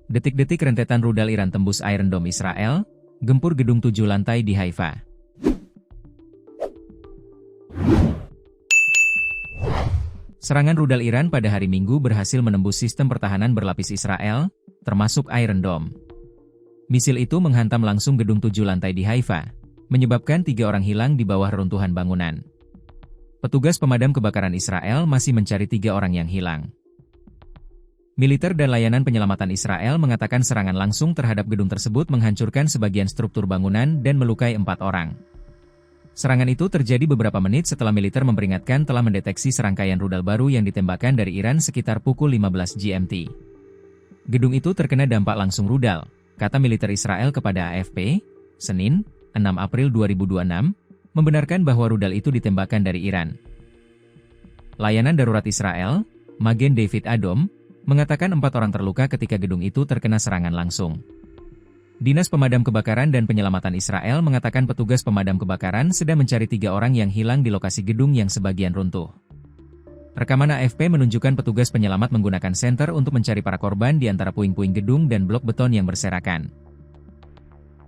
Detik-detik rentetan rudal Iran tembus Iron Dome Israel, gempur gedung 7 lantai di Haifa. Serangan rudal Iran pada hari Minggu berhasil menembus sistem pertahanan berlapis Israel, termasuk Iron Dome. Misil itu menghantam langsung gedung 7 lantai di Haifa, menyebabkan 3 orang hilang di bawah reruntuhan bangunan. Petugas pemadam kebakaran Israel masih mencari 3 orang yang hilang. Militer dan layanan penyelamatan Israel mengatakan serangan langsung terhadap gedung tersebut menghancurkan sebagian struktur bangunan dan melukai 4 orang. Serangan itu terjadi beberapa menit setelah militer memperingatkan telah mendeteksi serangkaian rudal baru yang ditembakkan dari Iran sekitar pukul 15 GMT. Gedung itu terkena dampak langsung rudal, kata militer Israel kepada AFP, Senin, 6 April 2026, membenarkan bahwa rudal itu ditembakkan dari Iran. Layanan darurat Israel, Magen David Adom, mengatakan 4 orang terluka ketika gedung itu terkena serangan langsung. Dinas Pemadam Kebakaran dan Penyelamatan Israel mengatakan petugas pemadam kebakaran sedang mencari 3 orang yang hilang di lokasi gedung yang sebagian runtuh. Rekaman AFP menunjukkan petugas penyelamat menggunakan senter untuk mencari para korban di antara puing-puing gedung dan blok beton yang berserakan.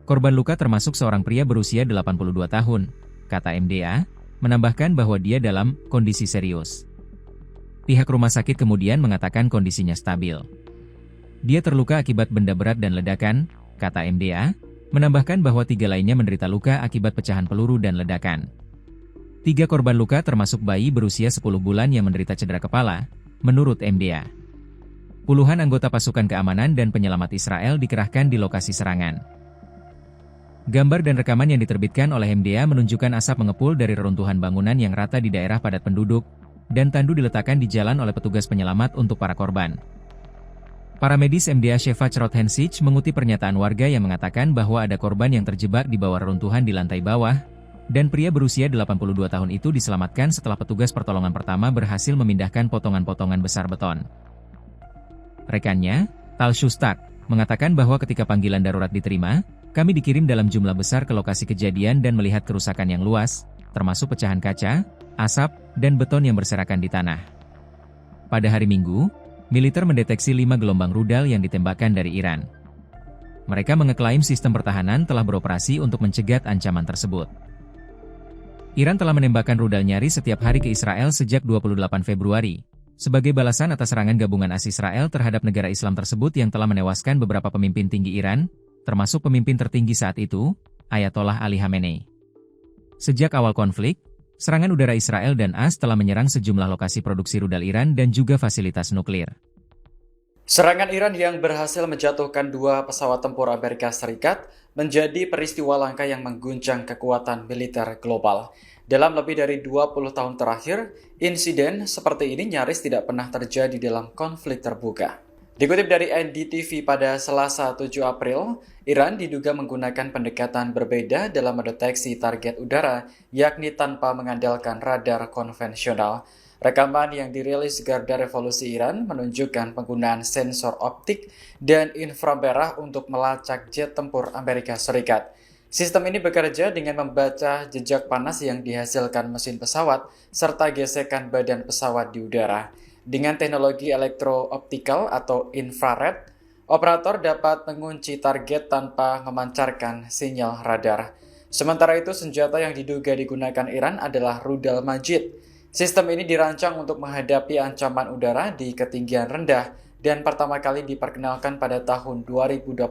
Korban luka termasuk seorang pria berusia 82 tahun, kata MDA, menambahkan bahwa dia dalam kondisi serius. Pihak rumah sakit kemudian mengatakan kondisinya stabil. Dia terluka akibat benda berat dan ledakan, kata MDA, menambahkan bahwa 3 lainnya menderita luka akibat pecahan peluru dan ledakan. 3 korban luka termasuk bayi berusia 10 bulan yang menderita cedera kepala, menurut MDA. Puluhan anggota pasukan keamanan dan penyelamat Israel dikerahkan di lokasi serangan. Gambar dan rekaman yang diterbitkan oleh MDA menunjukkan asap mengepul dari reruntuhan bangunan yang rata di daerah padat penduduk, dan tandu diletakkan di jalan oleh petugas penyelamat untuk para korban. Para medis MDA Sheva Cherot-Hensich mengutip pernyataan warga yang mengatakan bahwa ada korban yang terjebak di bawah reruntuhan di lantai bawah, dan pria berusia 82 tahun itu diselamatkan setelah petugas pertolongan pertama berhasil memindahkan potongan-potongan besar beton. Rekannya, Tal Shustak, mengatakan bahwa ketika panggilan darurat diterima, kami dikirim dalam jumlah besar ke lokasi kejadian dan melihat kerusakan yang luas, termasuk pecahan kaca, asap, dan beton yang berserakan di tanah. Pada hari Minggu, militer mendeteksi 5 gelombang rudal yang ditembakkan dari Iran. Mereka mengeklaim sistem pertahanan telah beroperasi untuk mencegat ancaman tersebut. Iran telah menembakkan rudal nyaris setiap hari ke Israel sejak 28 Februari, sebagai balasan atas serangan gabungan AS Israel terhadap negara Islam tersebut yang telah menewaskan beberapa pemimpin tinggi Iran, termasuk pemimpin tertinggi saat itu, Ayatollah Ali Khamenei. Sejak awal konflik, serangan udara Israel dan AS telah menyerang sejumlah lokasi produksi rudal Iran dan juga fasilitas nuklir. Serangan Iran yang berhasil menjatuhkan 2 pesawat tempur Amerika Serikat menjadi peristiwa langka yang mengguncang kekuatan militer global. Dalam lebih dari 20 tahun terakhir, insiden seperti ini nyaris tidak pernah terjadi dalam konflik terbuka. Dikutip dari NDTV pada Selasa 7 April, Iran diduga menggunakan pendekatan berbeda dalam mendeteksi target udara, yakni tanpa mengandalkan radar konvensional. Rekaman yang dirilis Garda Revolusi Iran menunjukkan penggunaan sensor optik dan inframerah untuk melacak jet tempur Amerika Serikat. Sistem ini bekerja dengan membaca jejak panas yang dihasilkan mesin pesawat serta gesekan badan pesawat di udara. Dengan teknologi elektro-optikal atau infrared, operator dapat mengunci target tanpa memancarkan sinyal radar. Sementara itu, senjata yang diduga digunakan Iran adalah rudal Majid. Sistem ini dirancang untuk menghadapi ancaman udara di ketinggian rendah dan pertama kali diperkenalkan pada tahun 2021.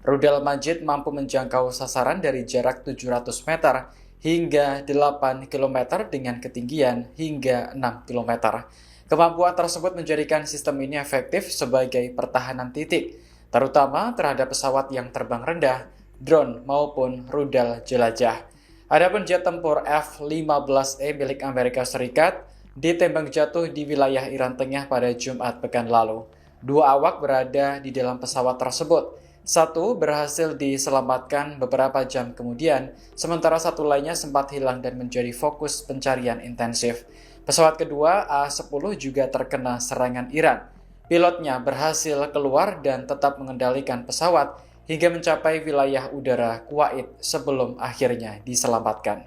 Rudal Majid mampu menjangkau sasaran dari jarak 700 meter hingga 8 km dengan ketinggian hingga 6 km. Kemampuan tersebut menjadikan sistem ini efektif sebagai pertahanan titik, terutama terhadap pesawat yang terbang rendah, drone maupun rudal jelajah. Adapun jet tempur F-15E milik Amerika Serikat ditembak jatuh di wilayah Iran Tengah pada Jumat pekan lalu. 2 awak berada di dalam pesawat tersebut. 1 berhasil diselamatkan beberapa jam kemudian, sementara 1 lainnya sempat hilang dan menjadi fokus pencarian intensif. Pesawat kedua A-10 juga terkena serangan Iran. Pilotnya berhasil keluar dan tetap mengendalikan pesawat hingga mencapai wilayah udara Kuwait sebelum akhirnya diselamatkan.